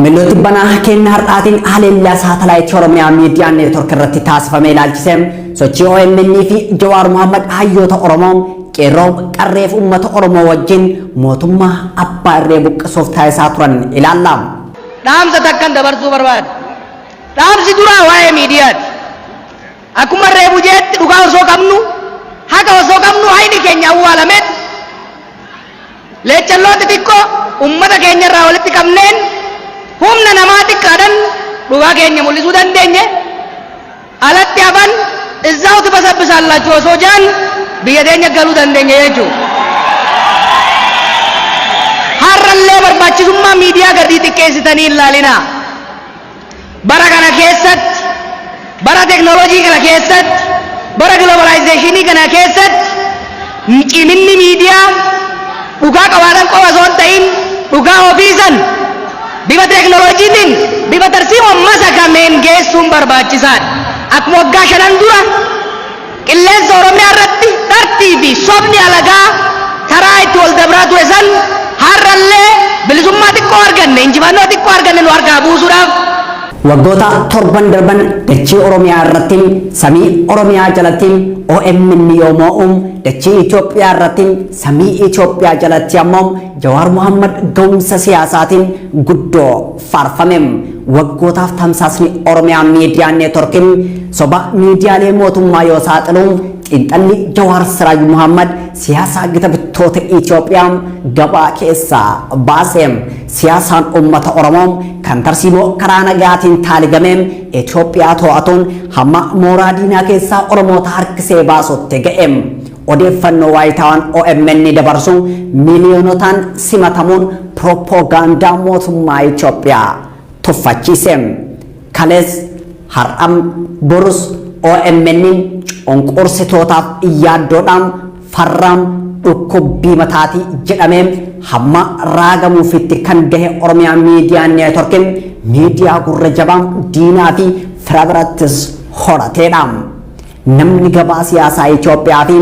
ملوت بنا كن هرقاتين أهل الله ساتلايت شرميا ميديا نتورك الرتي تاسفمي لالجسم سوچي مني في جوار محمد حيوت أرمام كيروم كريف أمة أرمو وجين موتما أبا ريبوك سوفتاي ساتران إلى الله نام ستكن دبرسو برباد نام سيدورا واي ميديا أكو ريبو جيت دوغا وسو كمنو هكا وسو كمنو هايني كينيا والامت لچلو تتيكو أمة كينيا راولت كمنين humna namati kadan duga keenya mul'isu dandeenye alatti afan izaawti basabbisallachu osoo jaan biyya teenya galuu dandeenye jechuudha. Har'allee barbaachisummaa miidiyaa gadi xiqqeessitanii ilaalina. Bara kana keessatti, bara teknooloojii kana keessatti, bara globalizeeshinii kana keessatti ciminni miidiyaa dhugaa qabaatan qofa osoo hin ta'in dhugaa ofiisan bifa teknooloojiitiin bifa tarsiima masa kameen geessuun barbaachisaadha. Akkuma waggaa 5 dura qilleensa Oromiyaa irratti tartii fi sobni alagaa karaa itti wal dabraa ture san har'allee bilisummaa xiqqoo arganne injifannoo xiqqoo arganne nu harkaa buusuudhaaf waggoota torban darban dachii Oromiyaa irratti samii Oromiyaa jalatti OMN yoomo'um dachii Itoophiyaa irratti samii Itoophiyaa jalatti ammoo Jawaar Muhammad ga'umsa siyaasaatiin guddoo faarfamem waggootaaf tamsaasni Oromiyaa miidiyaa neetworkiin soba miidiyaalee mootummaa yoo saaxiluun xiinxalli Jawaar Siraaj Muhammad siyaasa gita bittoota Itoophiyaa gabaa keessaa baaseem siyaasaan uummata Oromoo kan tarsiimoo karaa nagaatiin taaligameen Itoophiyaa to'atuun hamma mooraa diinaa keessaa Oromoota harkisee baasutti ga'eem odeeffannoo waayitaawwan OMN dabarsu miiliyoonotaan simatamuun propoogaandaa mootummaa Itoophiyaa tuffachiiseem kalees har'am borus OMN onqorsitootaaf yaaddoodhaan farraam dhukkubbii mataatii jedhameen hamma raagamuufitti kan gahe Oromiyaa miidiyaa neetworkiin miidiyaa gurra jabaan diinaa fi fira birattis horateedha. Namni gabaa siyaasaa Itoophiyaa fi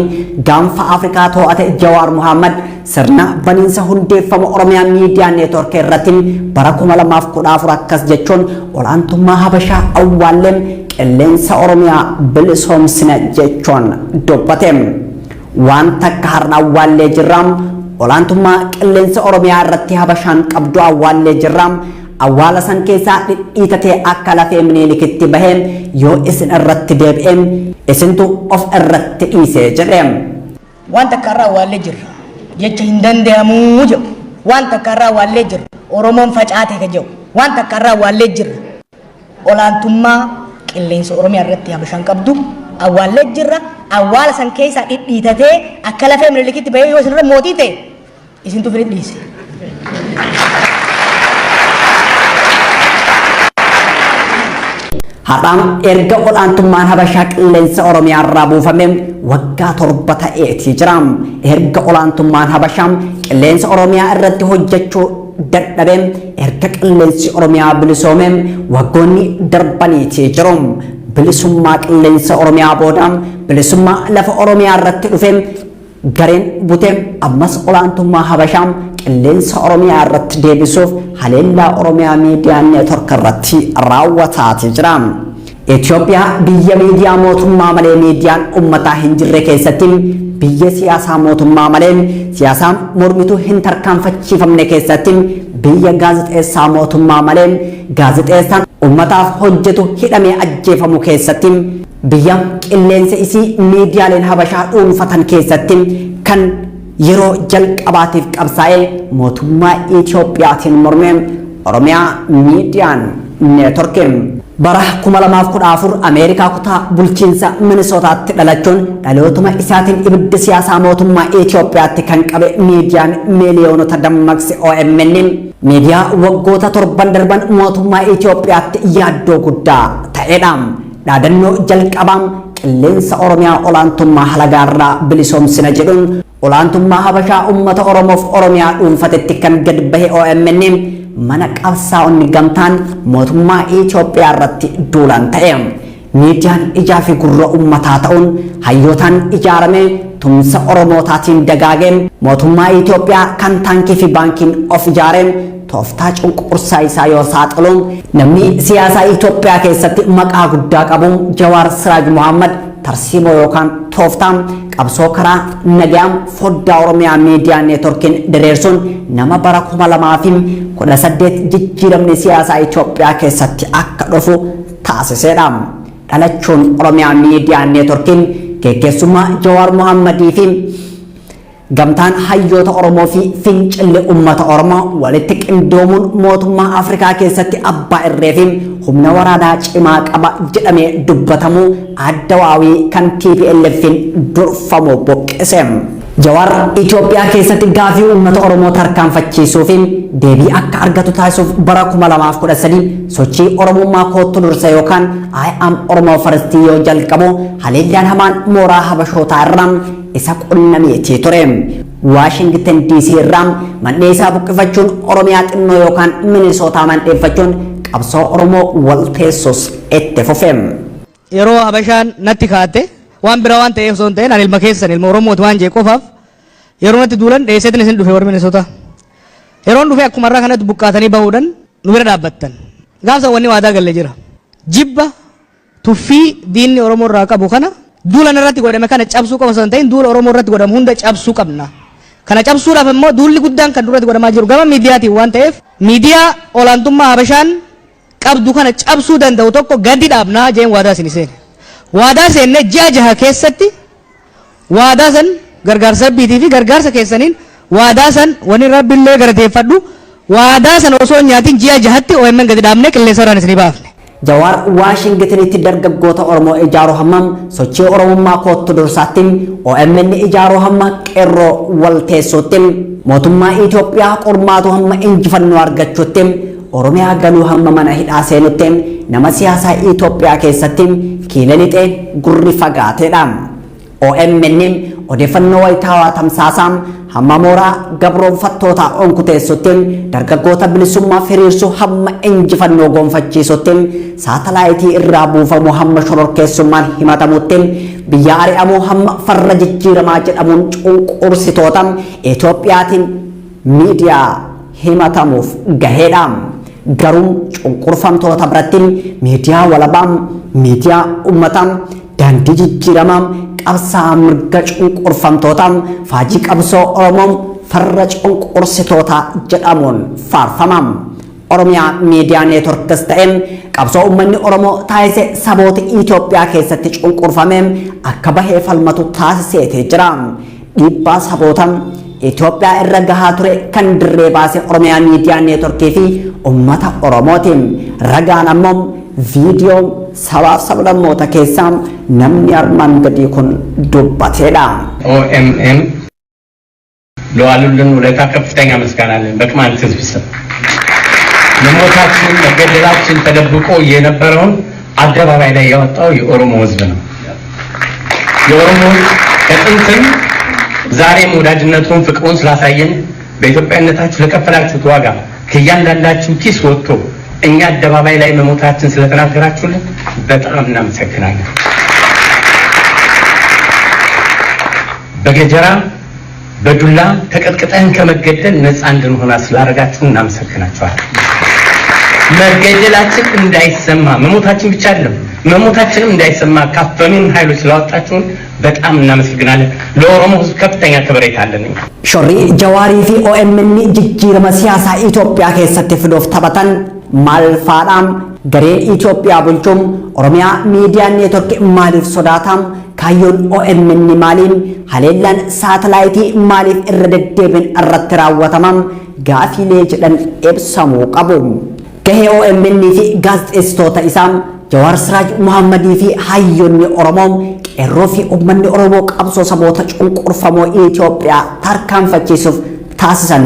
gaanfa Afrikaa to'ate Jawaar Muhammad sirna baniinsa hundeeffama Oromiyaa miidiyaa neetworkii irratti bara 2014 akkas jechuun olaantummaa Habashaa awwaalleem qilleensa Oromiyaa bilisoomsina jechuun dubbateem. Waan takka har'a awwaallee jirraam olaantummaa qilleensa Oromiyaa irratti Habashaan qabdu awwaallee jirraam awwaala san keessaa dhiitatee akka lafee Miniilikitti baheen yoo isin irratti deebi'eem isintu of irratti dhiisee jedheem. Waan takka har'a awwaallee jirra jecha hin danda'amuu jedhu waan takka har'a awwaallee jirra Oromoon facaate ka jedhu waan takka har'a awwaallee jirra olaantummaa qilleensa Oromiyaa irratti Habashaan qabdu awwaallee jirra awwaala san keessaa dhiitatee akka lafee Miniilikitti bahee yoo isin irra mootii ta'e isintu firii dhiise. Har'aan erga olaantummaan Habashaa qilleensa Oromiyaa irraa buufamee waggaa 7 ta'eetii jiraam. Erga olaantummaan Habashaa qilleensa Oromiyaa irratti hojjechuu dadhabeen erga qilleensi Oromiyaa bilisoomeen waggoonni darbaniitii jiruum. Bilisummaa qilleensa Oromiyaa boodaan bilisummaa lafa Oromiyaa irratti dhufeen gareen buteem ammas olaantummaa Habashaa qilleensa Oromiyaa irratti deebisuuf haleellaa Oromiyaa miidiyaa neetwork irratti raawwataatii jira. Itoophiyaa biyya miidiyaa mootummaa malee miidiyaan uummataa hin jirre keessatti biyya siyaasaa mootummaa malee siyaasaan mormituu hin tarkaanfachiifamne keessatti biyya gaazexeessaa mootummaa malee gaazexeessaan ummataaf hojjetu hidhamee ajjeefamu keessatti biyya qilleensa isii miidiyaaleen Habashaa dhuunfatan keessatti kan yeroo jalqabaatiif qabsaa'ee mootummaa Itoophiyaatiin mormee Oromiyaa miidiyaan neetworkiin bara 2014 Ameerikaa kutaa bulchiinsa Minisootaatti dhalachuun dhalootuma isaatiin ibidda siyaasaa mootummaa Itoophiyaatti kan qabe miidiyaan miiliyoonota dammaqse OMN miidiyaa waggoota 7 darban mootummaa Itoophiyaatti yaaddoo guddaa ta'eedha. Dhaadannoo jalqabaan qilleensa Oromiyaa olaantummaa halagaarraa bilisoomsina jedhuun olaantummaa Habashaa uummata Oromoof Oromiyaa dhuunfatetti kan gad bahe OMN mana qabsaa'onni gamtaan mootummaa Itoophiyaa irratti duulaan ta'e. Miidiyaan ijaa fi gurra uummataa ta'uun hayyootaan ijaaramee tumsa Oromootaatiin dagaageen mootummaa Itoophiyaa kan taankii fi baankiin of ijaareen tooftaa cunqursaa isaa yoo saaxiluun namni siyaasaa Itoophiyaa keessatti maqaa guddaa qabu Jawaar Siraaj Mohammad tarsiimoo yookaan tooftaan qabsoo karaa nagaam foddaa Oromiyaa miidiyaa neetworkiin diriirsuun nama bara 2018 jijjiiramni siyaasaa Itoophiyaa keessatti akka dhufu taasiseedha. Dhalachuun Oromiyaa miidiyaa neetworkiin geggeessummaa Jawaar Mohammadii fi gamtaan hayyoota Oromoo fi fincilli uummata Oromoo walitti qindoomuun mootummaa Afrikaa keessatti abbaa irree fi humna waraanaa cimaa qaba jedhamee dubbatamu addawaawii kan TPLF'n durfamu boqqise. Jawaar Itoophiyaa keessatti gaafii uummata Oromoo tarkaanfachiisuu fi deebii akka argatu taasisuuf bara 2013 sochii Oromummaa kootu dursa yookaan I am Oromo First yoo jalqabu haleellaan hamaan mooraa Habashootaa irraa isa qunnamee ture. Washington DC irraa mandhee isaa buqqifachuun Oromiyaa xinnoo yookaan Minisootaa mandheeffachuun qabsoo Oromoo walteessuus itti fufe. Yeroo Habashaan natti kaate waan bira waan ta'eef osoo hin ta'in ani ilma keessan ilma Oromooti waan jee qofaaf yeroo natti duulan dheesseetiin isin dhufe warri Minisootaa. Yeroon dhufe akkuma irraa kanatti buqqaatanii bahuudhaan nu bira dhaabbattan. Gaafsa wanni waadaa galle jira. Jibba tuffii diinni Oromoo irraa qabu kana duulan irratti godhame kana cabsuu qaba osoo hin ta'in duula Oromoo irratti godhamu hunda cabsuu qabna. Kana cabsuudhaaf immoo duulli guddaan kan duratti godhamaa jiru gama miidiyaatiin waan ta'eef miidiyaa olaantummaa Habashaan qabdu kana cabsuu danda'u tokko gadi dhaabnaa jeen waadaa isin seene. Waadaa seenne ji'a 6 keessatti waadaa san gargaarsa biitii fi gargaarsa keessaniin waadaa san wani rabbillee galateeffadhu waadaa san osoo nyaatiin ji'a 6tti OMN gadi dhaabnee qilleensa irraan isinii baafne. Jawaar Washingtonitti dargaggoota Oromoo ijaaruu hammam sochii Oromummaa kootu dursaattiin OMN ijaaruu hamma qeerroo walteessuuttiin mootummaa Itoophiyaa qormaatu hamma injifannoo argachuuttiin Oromiyaa galuu hamma mana hidhaa seenuttiin nama siyaasaa Itoophiyaa keessatti kiila lixee gurri fagaateedha. OMN odeeffannoo wayitaawaa tamsaasaan hamma mooraa gabroonfattoota onkuteessuttiin dargaggoota bilisummaa firiirsuu hamma injifannoo gonfachiisuttiin saatalaayitii irraa buufamu hamma shororkeessummaan himatamuttiin biyya ari'amuu hamma farra jijjiiramaa jedhamuun cunqursitoota Itoophiyaatiin miidiyaa himatamuuf gaheedha. Garuu cunqurfamtoota biratti miidiyaa walabaa miidiyaa uummataa daandii jijjiiramaa qabsaa mirga cunqurfamtoota faajii qabsoo Oromoo farra cunqursitoota jedhamuun faarfama. Oromiyaa miidiyaa neetworkis ta'een qabsoo uummanni Oromoo taasise saboota Itoophiyaa keessatti cunqurfame akka bahee falmatu taasiseetee jira. Dhiibbaa saboota Itoophiyaa irra gahaa ture kan dirree baase Oromiyaa miidiyaa neetworkii fi uummata Oromootiin ragaan ammoo viidiyoo sabaaf sablammoota keessaa namni armaan gadii kun dubbateedha. OMN ለዋሉልን ውለታ ከፍተኛ ምስጋና አለን። በቅማንት ሕዝብ ስም መሞታችን መገደላችን ተደብቆ የነበረውን አደባባይ ላይ ያወጣው የኦሮሞ ሕዝብ ነው። የኦሮሞ ከጥንትም ዛሬም ወዳጅነቱን ፍቅሩን ስላሳየን በኢትዮጵያነታችሁ ለከፈላችሁት ዋጋ ከእያንዳንዳችሁ ኪስ ወጥቶ እኛ አደባባይ ላይ መሞታችን ስለተናገራችሁልን በጣም እናመሰግናለን። በገጀራ በዱላ ተቀጥቅጠን ከመገደል ነፃ እንድንሆን ስላደረጋችሁን እናመሰግናችኋለን። መገደላችን እንዳይሰማ መሞታችን ብቻ አይደለም መሞታችንም እንዳይሰማ ካፈኑን ኃይሎች ስላወጣችሁን በጣም እናመሰግናለን። ለኦሮሞ ሕዝብ ከፍተኛ ክብሬታ አለን። ሾሪ ጀዋሪ ፊ OMN jijjiirama siyaasaa Itoophiyaa keessatti fiduuf taphatan malfaadhaan garee Itoophiyaa bulchuun Oromiyaa miidiyaa neetworkii maaliif sodaatam kaayyoon OMN maaliin haleellaan saatalaayitii maaliif irra deddeebiin irratti raawwatamam gaafiilee jedhan ibsamuu qabu. Gahee OMN fi gaazexeessitoota isaa Jawaar Siraaj Mohammadii fi hayyoonni Oromoo qeerroo fi uummanni Oromoo qabsoo saboota cunqurfamoo Itoophiyaa tarkaanfachiisuuf taasisan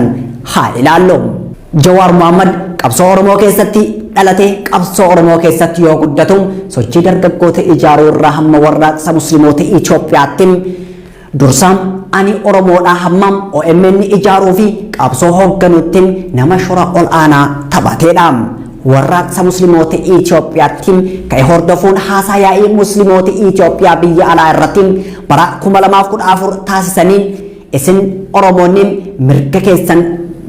haa ilaallu. Jawaar Mohammad qabsoo Oromoo keessatti dhalatee qabsoo Oromoo keessatti yoo guddatu sochii dargaggoota ijaaruu irraa hamma warraaqsa musliimoota Itoophiyaatti dursaan ani Oromoodhaa hammam OMN ijaaruu fi qabsoo hoogganuutti nama shora ol'aanaa taphateedha. Warraaqsa musliimoota Itoophiyaatti ka'e hordofuun haasaa yaa'ii musliimoota Itoophiyaa biyya alaa irratti bara 2014 taasisaniin isin Oromoonni mirga keessan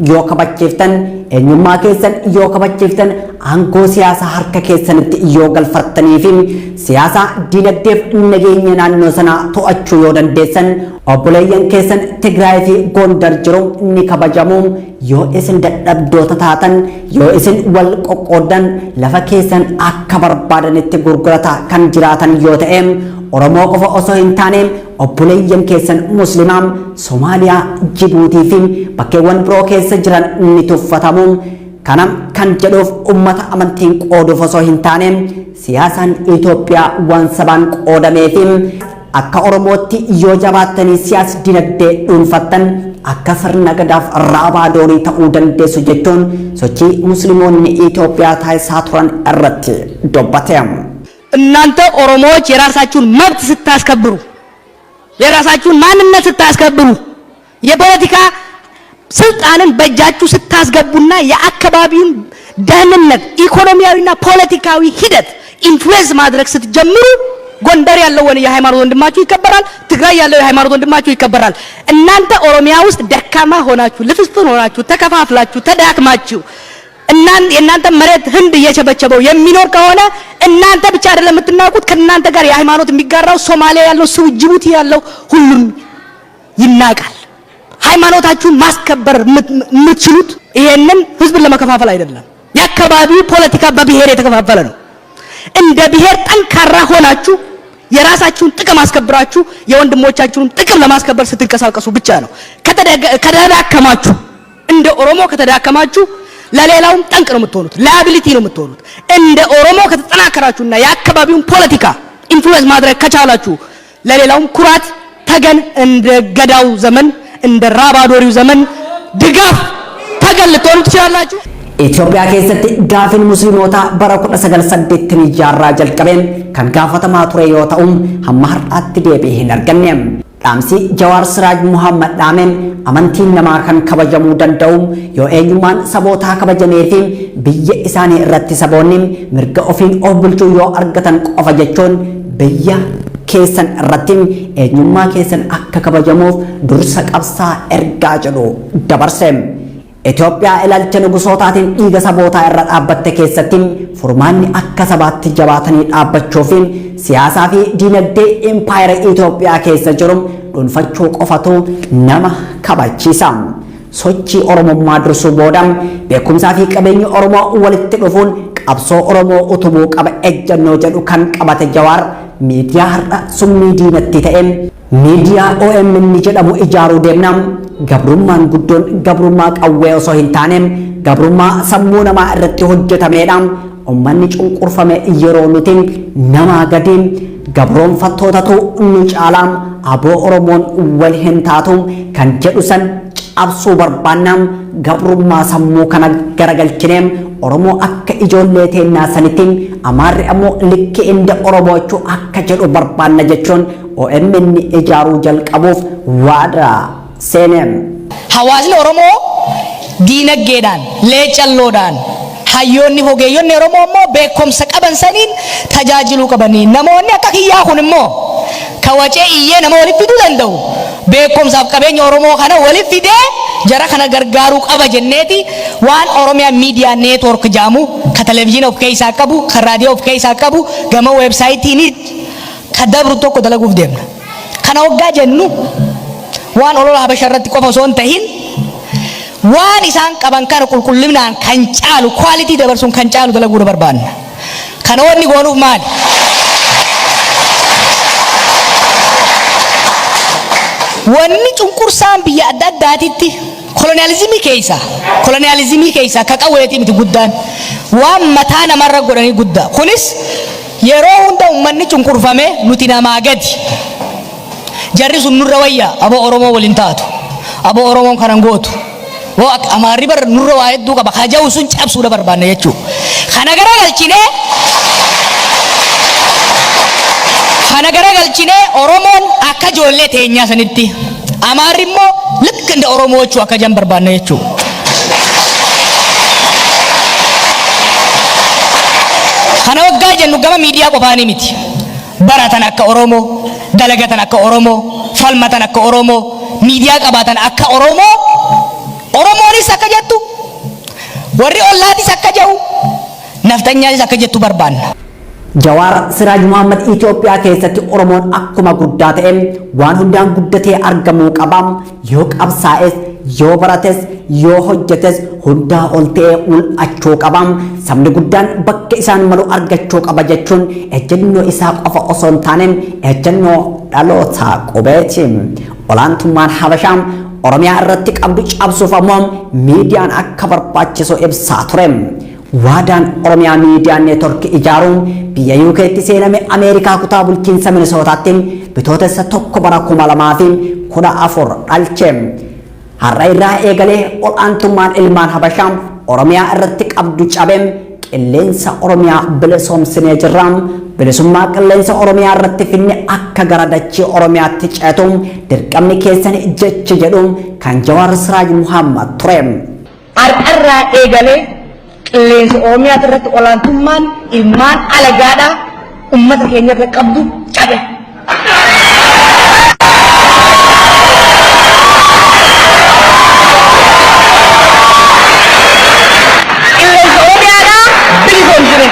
yoo kabachiiftan eenyummaa keessan yoo kabachiiftan aangoo siyaasaa harka keessanitti yoo galfattanii fi siyaasa dinagdeef nageenya naannoo sanaa to'achuu yoo dandeessan obboleeyyan keessan Tigraay fi Gondar jiru ni kabajamu. Yoo isin dadhabdoota taatan yoo isin wal qoqqoodan lafa keessan akka barbaadanitti gurgurata kan jiraatan yoo ta'e Oromoo qofa osoo hin taane obboleeyyan keessan Muslimaa Somaaliyaa Jibuutii fi bakkeewwan biroo keessa jiran ni tuffatamu. Kana kan jedhuuf ummata amantiin qooduuf osoo hin taane siyaasaan Itoophiyaa waan sabaan qoodamee fi akka Oromootti yoo jabaattanii siyaasa dinagdee dhuunfattan akka sirna gadaaf raabaadorii ta'uu dandeessu jechuun sochii musliimoonni Itoophiyaa taasisaa turan irratti dubbate. እናንተ ኦሮሞዎች የራሳችሁን መብት ስታስከብሩ የራሳችሁን ማንነት ስታስከብሩ የፖለቲካ ስልጣንን በእጃችሁ ስታስገቡና የአካባቢውን ደህንነት ኢኮኖሚያዊና ፖለቲካዊ ሂደት ኢንፍሉዌንስ ማድረግ ስትጀምሩ ጎንደር ያለው የሃይማኖት ወንድማችሁ ይከበራል፣ ትግራይ ያለው የሃይማኖት ወንድማችሁ ይከበራል። እናንተ ኦሮሚያ ውስጥ ደካማ ሆናችሁ ልፍስፍን ሆናችሁ ተከፋፍላችሁ ተዳክማችሁ የእናንተ መሬት ህንድ እየቸበቸበው የሚኖር ከሆነ እናንተ ብቻ አይደለም የምትናቁት ከእናንተ ጋር የሃይማኖት የሚጋራው ሶማሊያ ያለው ጅቡቲ ያለው ሁሉም ይናቃል። ሃይማኖታችሁን ማስከበር የምትችሉት ይሄንን ህዝብን ለመከፋፈል አይደለም። የአካባቢው ፖለቲካ በብሔር የተከፋፈለ ነው። እንደ ብሔር ጠንካራ ሆናችሁ የራሳችሁን ጥቅም አስከብራችሁ የወንድሞቻችሁን ጥቅም ለማስከበር ስትንቀሳቀሱ ብቻ ነው። ከተዳከማችሁ እንደ ኦሮሞ ከተዳከማችሁ ለሌላውም ጠንቅ ነው የምትሆኑት፣ ላያቢሊቲ ነው የምትሆኑት። እንደ ኦሮሞ ከተጠናከራችሁና የአካባቢውን ፖለቲካ ኢንፍሉዌንስ ማድረግ ከቻላችሁ ለሌላውም ኩራት ተገን እንደ ገዳው ዘመን እንደ ራባዶሪው ዘመን ድጋፍ ተገን ልትሆኑ ትችላላችሁ። ኢትዮጵያ keessatti gaafin musliimotaa bara 1980 jaarraa jalqabeen kan gaafatamaa ture yoo ta'u hamma har'aatti deebii hin arganne. Dhaamsi Jawaar Siraaj Muhammad dhaameen amantiin namaa kan kabajamuu danda'u yoo eenyummaan sabootaa kabajamee fi biyya isaanii irratti saboonni mirga ofiin of bulchuu yoo argatan qofa jechuun biyya keessan irratti eenyummaa keessan akka kabajamuuf dursa qabsaa ergaa jedhu dabarse. Itoophiyaa ilaalcha nugusootaatiin dhiiga sabootaa irra dhaabbatte keessatti furmaanni akka sabaatti jabaatanii dhaabbachuuf siyaasaa fi dinagdee impaayera Itoophiyaa keessa jiru dhuunfachuu qofatu nama kabachiisa. Sochii Oromummaa dursuu booda beekumsaa fi qabeenya Oromoo walitti dhufuun qabsoo Oromoo utubuu qaba ejjannoo jedhu kan qabate Jawaar miidiyaa har'a summii diinatti ta'e miidiyaa OMN jedhamu ijaaruu deemna. Gabrummaan guddoon gabrummaa qawwee osoo hin taane gabrummaa sammuu namaa irratti hojjetameedha. Uummanni cunqurfame yeroo nuti namaa gadi gabroonfattootatu nu caalaa aboo Oromoon wal hin taatu kan jedhu san cabsuu barbaanna. Gabrummaa sammuu kana garagalchinee Oromoo akka ijoollee teennaa sanitti Amaarri ammoo likki inda Oromoochuu akka jedhu barbaanna jechuun OMN ijaaruu jalqabuuf waada seenem. Hawaasni Oromoo diinagdeedhaan leecalloodhaan hayyoonni hogeeyyoonni Oromoo immoo beekumsa qaban saniin tajaajiluu qabanii namoonni akka kiyyaa kun immoo kawacee iyyee nama walitti fiduu danda'u beekumsaaf qabeenya Oromoo kana walitti fidee jara kana gargaaruu qaba jenneeti waan Oromiyaa miidiyaa neetwork jaamu ka televezyiina of keessaa qabu ka raadiyoo of keessaa qabu gama weebsaayitiin ka dabru tokko dalaguuf deemna. Kana waggaa jennu waan olola Habashaa irratti qofa osoo hin tahin waan isaan qaban kana qulqullinaan kan caalu quality dabarsuun kan caalu dalaguu barbaanna. Kana wanni goonuuf maali? Wanni cunqursaan biyya adda addaatitti kolonializimii keessa ka qawweetii miti guddaan waan mataa namarra godhanii guddaa. Kunis yeroo hunda uummanni cunqurfame nuti namaa gadi. Jarri sun nurra wayyaa aboo Oromoo waliin taatu aboo Oromoon kanan gootu woo Amaarri bar nurra waa hedduu qaba kaja'u sun cabsuudha barbaanna jechuudha. Kana garagalchinee Oromoon akka ijoollee teenyaa sanitti Amaarri immoo likka inda Oromoo jechuu akka jan barbaanna jechuudha. Kana waggaa jennu gama miidiyaa qofaanii miti. Baratan akka Oromoo, dalagatan akka Oromoo, falmatan akka Oromoo, miidiyaa qabaatan akka Oromoo Oromoonis akka jettu warri ollaatis akka jedhu naftanyaanis akka jettu barbaanna. Jawaar Siraaj Muhammad Itoophiyaa keessatti Oromoon akkuma guddaa ta'e waan hundaan guddatee argamuu qaba. Yoo qabsaa'es, yoo barates, yoo hojjetes hundaa ol ta'ee mul'achuu qaba. Sabni guddaan bakka isaan malu argachuu qaba jechuun ejjennoo isaa qofa osoo hin taane ejjennoo dhaloota qubeeti. Olaantummaan Habashaa Oromiyaa irratti qabdu cabsuuf ammoo miidiyaan akka barbaachisu ibsaa ture. Waadaan Oromiyaa Miidiyaa Neetwork ijaaruun biyya UK'tti seename Ameerikaa kutaa bulchiinsa Minisootaatti bitootessa 2014 dhalche. Har'a irraa eegalee olaantummaan ilmaan Habashaa Oromiyaa irratti qabdu cabee qilleensa Oromiyaa bilisoomsinee jirra. Bilisummaa qilleensa Oromiyaa irratti finne akka gara dachee Oromiyaatti ceetu dirqamni keessan jecha jedhu kan Jawaar Siraaj Muhammad ture. Har'arraa eegalee qilleensa Oromiyaa irratti olaantummaan ilmaan alagaadha ummata keenya irra qabdu cabe. Qilleensa Oromiyaadha bilisoomsine.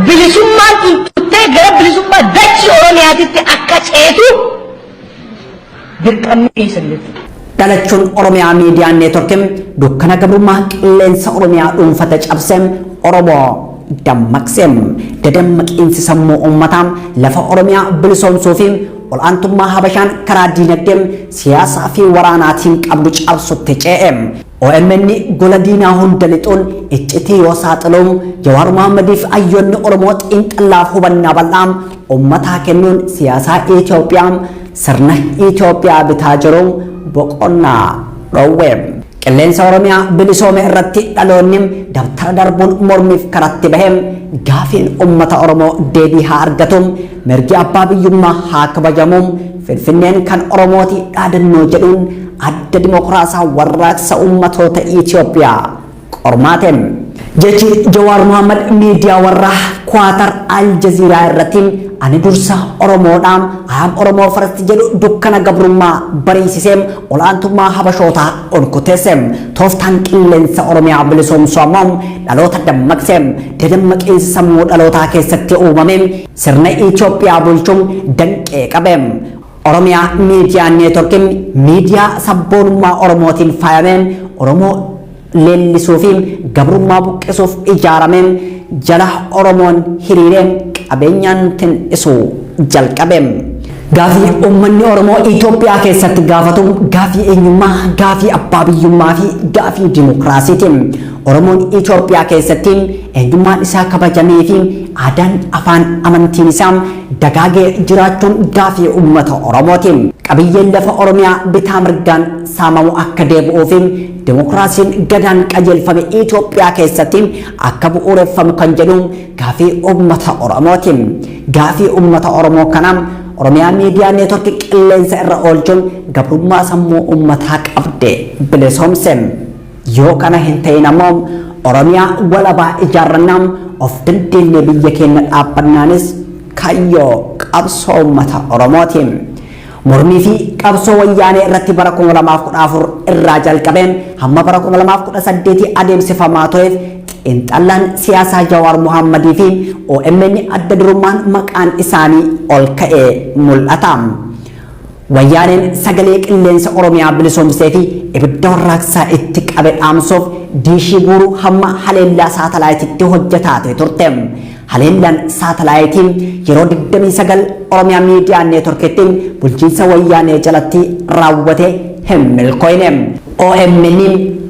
Bilisummaan tuttee gara bilisummaa dachee Oromiyaatitti akka ceetu dirqamni keessan jechuudha. Dhalachuun Oromiyaa Miidiyaa Neetworkiin dukkana gabrummaa qilleensa Oromiyaa dhuunfata cabsee Oromoo dammaqsee dadammaqiinsi sammuu uummataa lafa Oromiyaa bilisoomsuu fi olaantummaa Habashaan karaa diinagdee siyaasaa fi waraanaatiin qabdu cabsutti ce'e. OMN gola diinaa hunda lixuun iccitii yoo saaxilu Jawaar Muhammadiif ayyoonni Oromoo xiinxallaaf hubannaa bal'aa uummataa kennuun siyaasaa Itoophiyaa sirna Itoophiyaa bitaa jiru boqonnaa dhoowwe. Qilleensa Oromiyaa bilisoome irratti dhaloonni dabtara darbuun mormiif karatti bahe gaafiin uummata Oromoo deebii haa argatu, mirgi abbaa biyyummaa haa kabajamu, Finfinneen kan Oromooti dhaadannoo jedhuun adda dimokiraasaa warraaqsa uummatoota Itoophiyaa qormaate. Jechi Jawaar Muhammad miidiyaa warra Kwaatar Aljaziiraa irratti ani dursa Oromoodhaan ayam Oromoo farasti jedhu dukkana gabrummaa bariisisee olaantummaa Habashootaa onkuteesse. Tooftaan qilleensa Oromiyaa bilisoomsuu ammoo dhaloota dammaqse. Dadammaqiinsi sammuu dhalootaa keessatti uumame sirna Itoophiyaa bulchuun danqee qabe. Oromiyaa Miidiyaa Neetworkiin miidiyaa sabboonummaa Oromootiin faayameen Oromoo leellisuu fi gabrummaa buqqisuuf ijaarameen jala Oromoon hiriireen qabeenyaan tin'isu jalqabe. Gaafii uummanni Oromoo Itoophiyaa keessatti gaafatu gaafii eenyummaa, gaafii abbaa biyyummaa fi gaafii dimokiraasiiti. Oromoon Itoophiyaa keessatti eenyummaan isaa kabajamee fi aadaan afaan amantiin isaa dagaagee jiraachuun gaafii uummata Oromooti. Qabiyyeen lafa Oromiyaa bitaa mirgaan saamamu akka deebi'uu fi dimokiraasiin gadaan qajeelfame Itoophiyaa keessatti akka bu'uureffamu kan jedhu gaafii uummata Oromooti. Gaafii uummata Oromoo kana Oromiyaa Miidiyaa Neetwork qilleensa irra oolchuun gabrummaa sammuu uummataa qabde bilisoomse. Yoo kana hin ta'in ammoo Oromiyaa walabaa ijaarrannaan of dandeenye biyya keenya dhaabbannaanis kayyoo qabsoo uummata Oromooti. Mormii fi qabsoo wayyaanee irratti bara 2014 irraa jalqabeen hamma bara 2018 adeemsifamaa tureef xiinxallaan siyaasaa Jawaar Muhammadii fi OMN adda durummaan maqaan isaanii ol ka'ee mul'ata. Wayyaaneen sagalee qilleensa Oromiyaa bilisoomsee fi ibidda warraaqsaa itti qabe dhaamsuuf diishii guuruu hamma haleellaa saatalaayitiitti hojjetaa turte. Haleellaan saatalaayitiin yeroo 29 Oromiyaa Miidiyaa Neetworkitti bulchiinsa wayyaanee jalatti raawwate hin milkooyne. OMN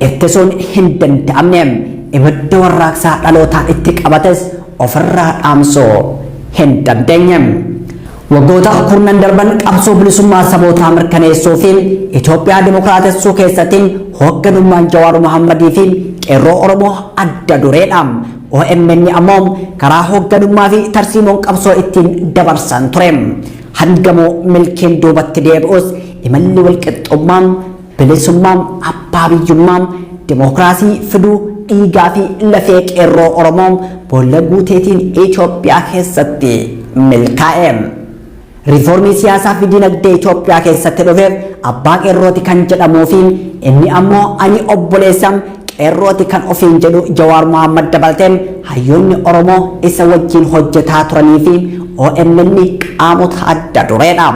ittisuun hin danda'amne. Ibidda warraaqsaa dhalootaan itti qabates ofirraa dhaamsuu hin dandeenye. Waggoota kurnan darban qabsoo bilisummaa sabootaa mirkaneessuu fi Itoophiyaa dimokiraatessuu keessatti hoogganummaan Jawaar Muhammadii fi qeerroo Oromoo adda dureedha. OMN ammoo karaa hoogganummaa fi tarsiimoon qabsoo ittiin dabarsan ture. Hangamoo milkiin duubatti deebi'us imalli walqixxummaa, bilisummaa, abbaa biyyummaa, dimokiraasii fiduu dhiigaa fi lafee qeerroo Oromoo boolla guuteetiin Itoophiyaa keessatti milkaa'e. riiformii siyaasaa fi dinagdee Itoophiyaa keessatti dhufeef abbaa qeerrooti kan jedhamuu fi inni ammoo ani obboleessam qeerrooti kan ofiin jedhu Jawaar Mohammad dabalteen hayyoonni Oromoo isa wajjin hojjetaa turanii fi OMN qaamota adda dureedha.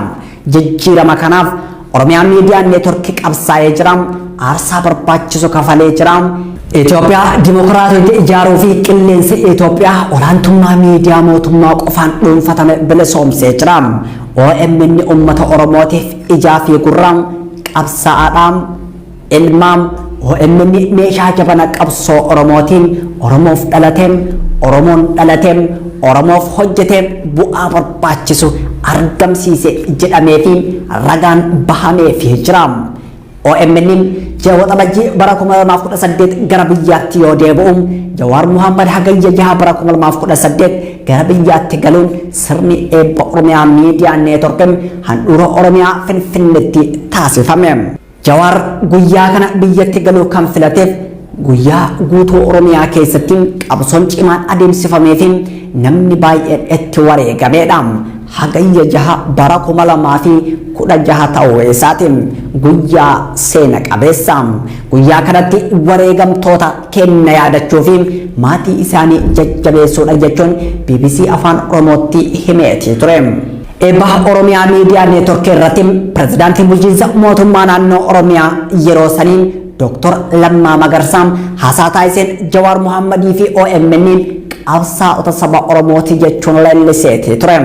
Jijjiirama kanaaf Oromiyaa Miidiyaa Neetworkii qabsaa'ee jira, aarsaa barbaachisu kafalee jira. Itoophiyaa dimokiraatota ijaaruu fi qilleensa Itoophiyaa olaantummaa miidiyaa mootummaa qofaan dhuunfatame bilisoomsee jira. OMN uummata Oromootiif ijaa fi gurraa qabsaa'aadha. Ilmaam OMN meeshaa jabana qabsoo Oromootiin Oromoof dhalateem Oromoon dhalateem Oromoof hojjeteem bu'aa barbaachisu argamsiise jedhamee fi ragaan bahamee fi jira. OMN Jawaar bara 2018 gara biyyaatti yoo deebi'u Jawaar Mohammad hagayya 6 bara 2018 gara biyyaatti galuun sirni eebba Oromiyaa Miidiyaa Neetworkiin handhuura Oromiyaa Finfinneetti taasifame. Jawaar guyyaa kana biyyatti galuu kan filateef guyyaa guutuu Oromiyaa keessatti qabsoon cimaan adeemsifamee fi namni baay'een itti wareegameedha. Hagayya 6 bara 2016 ta'uu isaatiin guyyaa seena qabeessa. Guyyaa kanatti wareegamtoota kenna yaadachuu fi maatii isaanii jajjabeessuudha jechuun BBC Afaan Oromootti himeetii ture. Eebba Oromiyaa Miidiyaa Neetworkii irratti pirezidaantii bulchiinsa mootummaa naannoo Oromiyaa yeroo saniin Dr. Lammaa Magarsaa haasaa taasiseen Jawaar Mohammadii fi OMN qabsaa'ota saba Oromooti jechuun leelliseetii ture.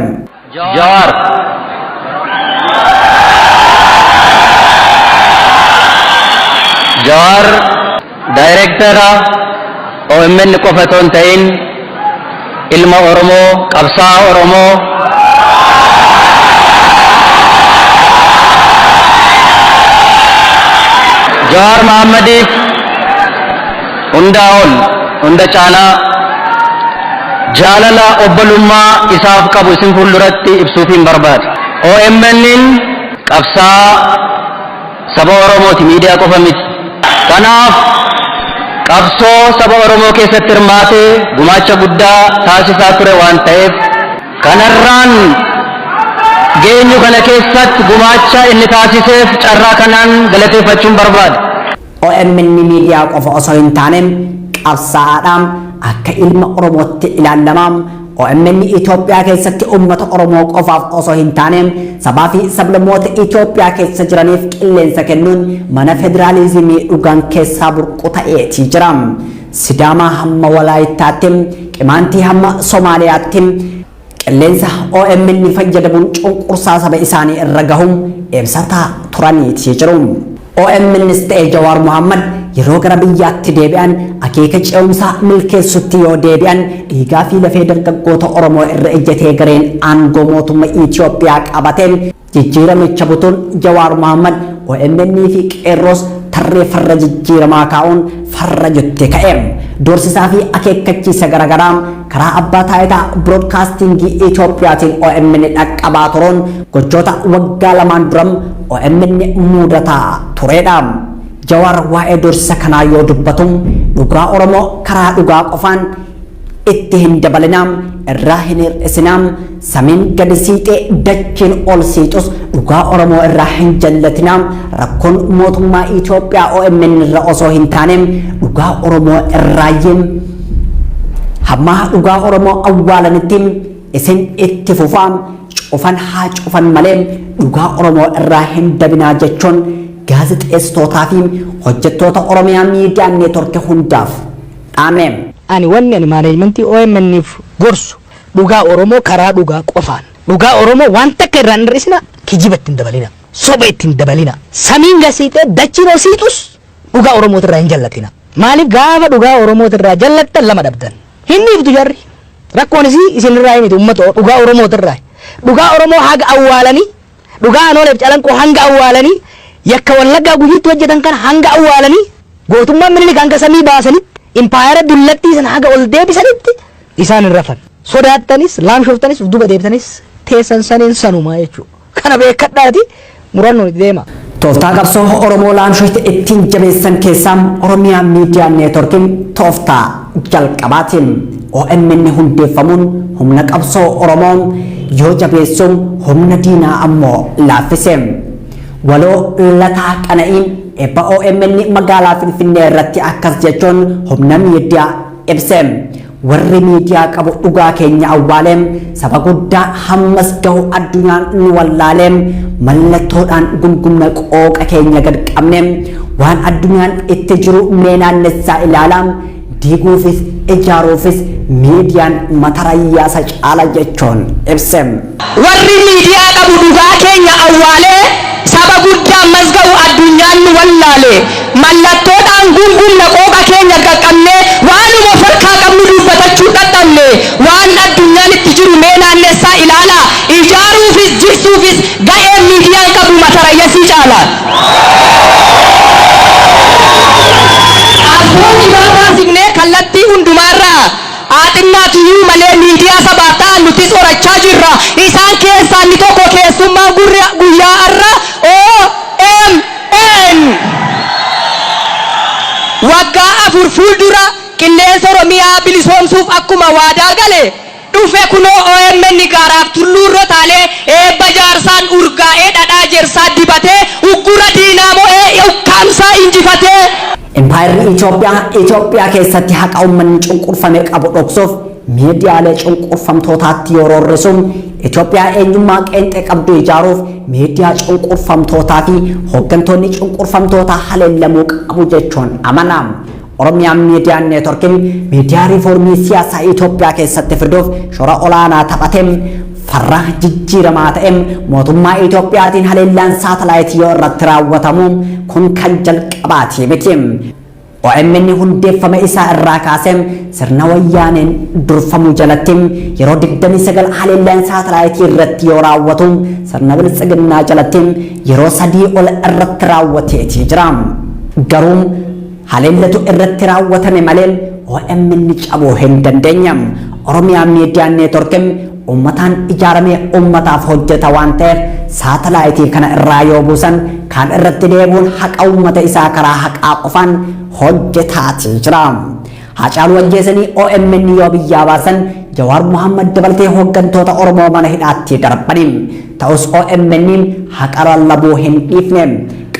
Jawaar daayireektara OMN qofa otoo hin ta'in ilma Oromoo, qabsaa'aa Oromoo, Jawaar Mohammadiif hundaa ol hunda caalaa jaalala obbolummaa isaaf qabu isin fuulduratti ibsuufiin barbaada. OMN qabsaa'aa saba Oromooti, miidiyaa qofa miti. Kanaaf qabsoo saba Oromoo keessatti hirmaatee gumaacha guddaa taasisaa ture waan ta'eef kanarraan geenyu kana keessatti gumaacha inni taasiseef carraa kanaan galateeffachuun barbaada. OMN miidiyaa qofa osoo hin taane qabsaa'aadhaan akka ilma Oromootti ilaalamaa. OMN Itoophiyaa keessatti uummata Oromoo qofaaf osoo hin taane sabaa fi sablammoota Itoophiyaa keessa jiraniif qilleensa kennuun mana federaalizimii dhugaan keessaa burqu ta'eetii jira. Sidaamaa hamma Walaayittaatti, Qimaantii hamma Somaaliyaatti qilleensa OMN fayyadamuun cunqursaa saba isaanii irra gahuun ibsataa turaniitii jiru. OMNs ta'e Jawaar Mohammad yeroo gara biyyaatti deebi'an akeeka ce'umsaa milkeessutti yoo deebi'an dhiigaa fi lafee dargaggoota Oromoo irra ejjetee gareen aangoo mootummaa Itoophiyaa qabateen jijjiiramicha butuun Jawaar Mohammad OMN fi qeerroos tarree farra jijjiiramaa kaa'uun farra jettee ka'e. Doorsisaa fi akeekkachiisa garaagaraa karaa abbaa taayitaa biroodkaastingii Itoophiyaatiin OMN dhaqqabaa turuun gochoota waggaa lamaan duram OMN mudataa turedha. Jawaar waa'ee doorsisa kanaa yoo dubbatu dhugaa Oromoo karaa dhugaa qofaan itti hin dabalinaa, irraa hin hir'isinaa, samiin gadi siixee dachiin ol siixus dhugaa Oromoo irraa hin jallatinaa, rakkoon mootummaa Itoophiyaa OMN irra osoo hin taane dhugaa Oromoo irraayyee hamma dhugaa Oromoo awwaalanitti isin itti fufaa, cufan haa cufan malee dhugaa Oromoo irraa hin dabinaa jechuun gaazexeessitootaa fi hojjettoota Oromiyaa Miidiyaa Neetworkii hundaaf dhaame. Ani wanni ani maaneejmentii OMN'if gorsu dhugaa Oromoo karaa dhugaa qofaan. Dhugaa Oromoo waan takka irraa hin hir'isina, kijiba ittiin dabalina, soba ittiin dabalina. Samiin gasiixee dachiin ol siixus dhugaa Oromoo irraa hin jallatina. Maaliif gaafa dhugaa Oromoo irraa jallattan lama dhabdan. Hin dhiiftu jarri. Rakkoon isin irraa himiti uummata dhugaa Oromoo irraa. Dhugaa Oromoo haga awwaalanii, dhugaa Anooleef Calanqoo hanga awwaalanii, yakka Wallaggaa Gujiitti hojjetan kana hanga awwaalanii, gootummaan Minilik hanga samii baasanitti, impaayera dullattii sana haga ol deebisanitti isaan hin rafan. Sodaattanis, laamshoftanis, duuba deebitanis teessan saniin sanumaa jechuudha. Kana beekadhaati murannoon itti deema. Tooftaa qabsoo Oromoo laamshofti ittiin jabeessan keessaa Oromiyaa Miidiyaa Neetworkiin tooftaa jalqabaatiin OMN hundeeffamuun humna qabsoo Oromoo yoo jabeessuun humna diinaa ammoo laaffise. Waloo Lataa Qana'iin eebba OMN magaalaa Finfinnee irratti akkas jechuun humna miidiyaa ibse. Warri miidiyaa qabu dhugaa keenya awwaaleem saba guddaa hammas gahu addunyaan nu wallaaleem mallattoodhaan gungumna qooqa keenya gad qabneem waan addunyaan itti jiru meenaannessaa ilaalaam diiguufis ijaaruufis miidiyaan matarayyaasa caala jechuun ibse. Warri miidiyaa qabu dhugaa keenya awwaalee saba guddaa ammas gahu addunyaan nu wallaale mallattoodhaan gungumna qooqa keenya gad qabnee waanuma farkaa qabnu dubbatachuu dadhabne waan addunyaan itti jiru meenaannessaa ilaala ijaaruufis jigsuufis ga'een miidiyaan qabu matarayyasii caala. Abboonni baabaa signee kallattii hundumaarraa aaxinnaatiyyuu malee miidiyaa sabaa ta'an nutis horachaa jirra. Isaan keessaa inni tokko keessummaa guyyaa har'a OMN waggaa 4 fuuldura qilleensa Oromiyaa bilisoomsuuf akkuma waadaa gale dhufe kunoo OMN gaaraaf tulluurra taalee eebba jaarsaan urgaa'ee dhadhaa jersaa dibatee uggura diinaa mo'ee ukkaamsaa injifatee. Impaayirri Itoophiyaa keessatti haqa uummanni cunqurfame qabu dhoksuuf miidiyaalee cunqurfamtootaatti yoo roorrisuun Itoophiyaa eenyummaa qeenxee qabdu ijaaruuf miidiyaa cunqurfamtootaa fi hooggantoonni cunqurfamtootaa haleellamuu qabu jechuun amanam. Oromiyaan miidiyaa neetworkiin miidiyaa riiformii siyaasaa Itoophiyaa keessatti fiduuf shoora olaanaa taphateem farra jijjiiramaa ta'eem mootummaa Itoophiyaatiin haleellaan saatalaayitii yoo irratti raawwatamu kun kan jalqabaati miti. OMN hundeeffama isaa irraa kaaseem sirna wayyaaneen durfamu jalatti yeroo 29 haleellaan saatalaayitii irratti yoo raawwatu sirna biltsiginnaa jalatti yeroo 3 ol irratti raawwateetii jira. Garuu haleellatu irratti raawwatame malee OMN cabuu hin dandeenyam. Oromiyaan miidiyaa neetworkiin ummataan ijaaramee ummataaf hojjeta waan ta'eef saatalaayitii kana irraa yoo buusan kan irratti deebuun haqa ummata isaa karaa haqaa qofaan hojjetaatii jira. Hacaaluu Ajjeesanii OMN yoo biyyaa baasan Jawaar Muhammad dabaltee hooggantoota Oromoo mana hidhaatti darbaniim. Ta'us OMN haqa lallabuu hin dhiifne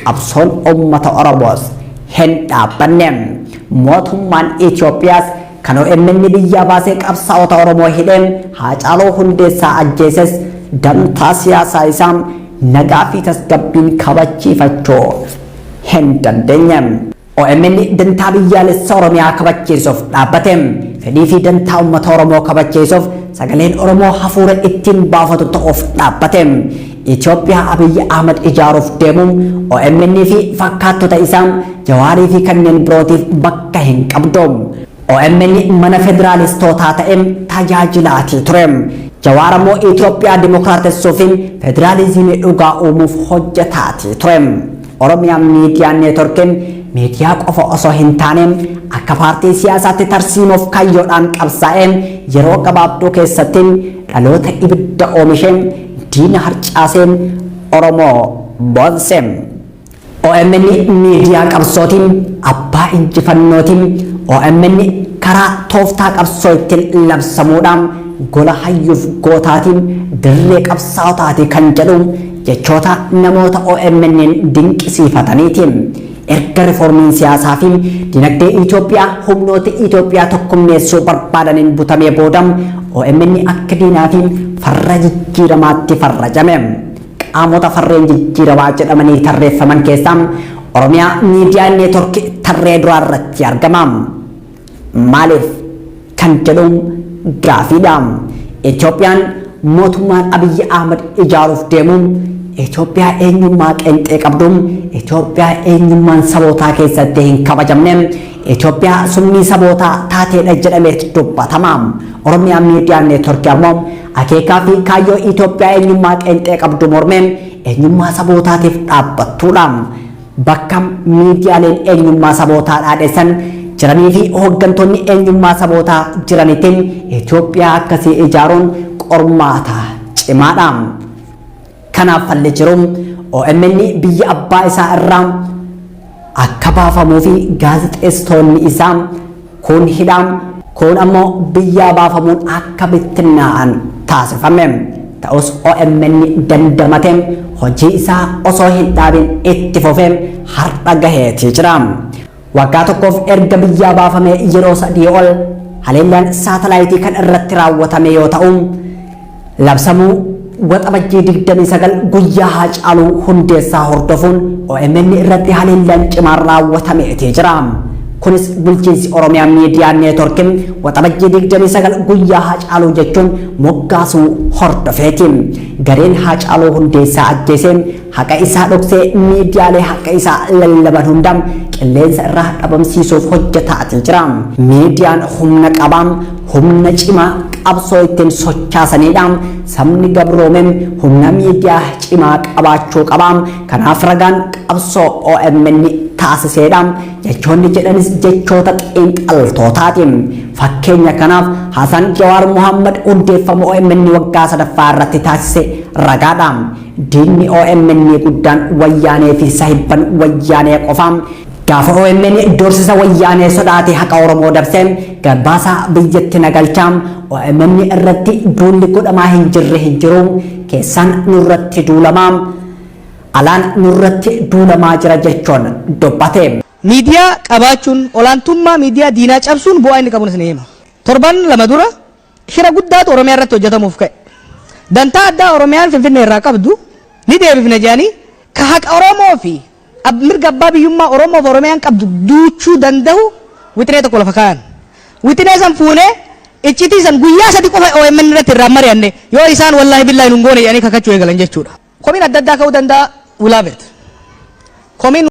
qabsoon ummata Oromoos hin dhaabbanne. Mootummaan Itoophiyaas kan OMN biyyaa baasee qabsaa'ota Oromoo hidheen Hacaaluu Hundeessaa ajjeeses dantaa siyaasaa isaa nagaa fi tasgabbiin kabachiifachuu hin dandeenye. OMN dantaa biyyaalessa Oromiyaa kabachiisuuf dhaabbateem fedhii fi dantaa uummata Oromoo kabachiisuuf sagaleen Oromoo hafuura ittiin baafatu ta'uuf dhaabbateem. Itoophiyaa Abiyyi Ahmad ijaaruuf deemuun OMN fi fakkaattota isaa Jawaarii fi kanneen birootiif bakka hin qabdu. OMN mana federaalistootaa ta'een tajaajilaatii ture. Jawaar ammoo Itoophiyaa dimokiraatessuufiin federaalizimii dhugaa uumuuf hojjetaatii ture. Oromiyaan miidiyaa neetworkiin miidiyaa qofa osoo hin taane akka paartii siyaasaatti tarsiimoof kayyoodhaan qabsaa'een yeroo gabaabduu keessatti dhaloota ibidda oomisheen diina harcaaseen Oromoo boonse. OMN miidiyaa qabsootiin abbaa injifannootiin OMN karaa tooftaa qabsoo ittiin labsamuudhaan gola hayyuuf gootaatiin dirree qabsaa'otaatii kan jedhu jechoota namoota OMN dinqisiifataniiti. Erga riiformiin siyaasaa fi dinagdee Itoophiyaa humnoota Itoophiyaa tokkummeessuu barbaadaniin butamee booda OMN akka diinaa fi farra jijjiiramaatti farrajame. Qaamota farreen jijjiiramaa jedhamanii tarreeffaman keessaa Oromiyaa miidiyaa neetworkii tarree duraa irratti argama. Maaliif kan jedhuun gaafiidha. Itoophiyaan mootummaan Abiyyi Ahmad ijaaruuf deemuun Itoophiyaa eenyummaa qeenxee qabduun Itoophiyaa eenyummaan sabootaa keessatti hin kabajamne Itoophiyaa summii sabootaa taateedha jedhamee dubbatama. Oromiyaan miidiyaa neetworkii ammoo akeekaa fi kaayyoo Itoophiyaa eenyummaa qeenxee qabdu mormeen eenyummaa sabootaatiif dhaabbattuudha. Bakka miidiyaaleen eenyummaa sabootaa dhaadheessan jiranii fi hooggantoonni eenyummaa sabootaa jiranitti Itoophiyaa akkasii ijaaruun qormaata cimaadha. Kanaaf falli jiruun OMN biyya abbaa isaa irraa akka baafamuu fi gaazexeessitoonni isaa kun hidhaan kun ammoo biyyaa baafamuun akka bittinnaa'an taasifame. ta'us OMN dandamateem hojii isaa osoo hin dhaabin itti fufeem har'a gaheetii jira. Waggaa tokkoof erga biyyaa baafamee yeroo 3 ol haleellaan saatalaayitii kan irratti raawwatame yoo ta'u labsamuu waxabajjii 29 guyyaa Haacaaluu Hundeessaa hordofuun OMN irratti haleellaan cimaan raawwatameetii jira. Kunis bulchiinsi Oromiyaa Miidiyaa Neetworkiin waxabajjii 29 guyyaa Haacaaluu jechuun moggaasuu hordofeeti. Gareen Haacaaluu Hundeessaa ajjeeseen haqa isaa dhoksee miidiyaalee haqa isaa lallaban hunda qilleensa irraa dhabamsiisuuf hojjetaa jira. Miidiyaan humna qabaam humna cimaa qabsoo ittiin sochaasanidha. Sabni gabroomeen humna miidiyaa cimaa qabaachuu qabaam. Kanaaf ragaan qabsoo OMN taasiseedha. Jechoonni jedhanis jechoota xiinxaltootaati. Fakkeenya kanaaf Hasan Jawaar Muhammad hundeeffama OMN waggaa 3ffaa irratti taasise ragaadha. Diinni OMN guddaan wayyaanee fi sahibban wayyaanee qofaam. Gaafa OMN doorsisa wayyaanee sodaate haqa Oromoo dabsee gabaasaa biyyatti nagalchaam OMN irratti duulli godhamaa hin jirre hin jiru. Keessaan nurratti duulamaa alaan nurratti duulamaa jira jechuun dubbate. Miidiyaa qabaachuun olaantummaa miidiyaa diinaa cabsuun bu'aa inni qabu ni hima. Torban lama dura shira guddaatu Oromiyaa irratti hojjetamuuf ka'e. Dantaa addaa Oromiyaan Finfinnee irraa qabdu ni deebifna jedhanii ka haqa Oromoo fi mirga abbaa biyyummaa Oromoof Oromiyaan qabdu duuchuu danda'u wixinee tokko lafa kaa'an. Wixinee san fuunee iccitii san guyyaa 3 qofa OMN irratti irraa mari'anne yoo isaan wallaahi billaahi nun goone jedhanii kakachuu eegalan jechuudha. Komiin adda addaa ka'uu danda'a ulaabeet. Komiin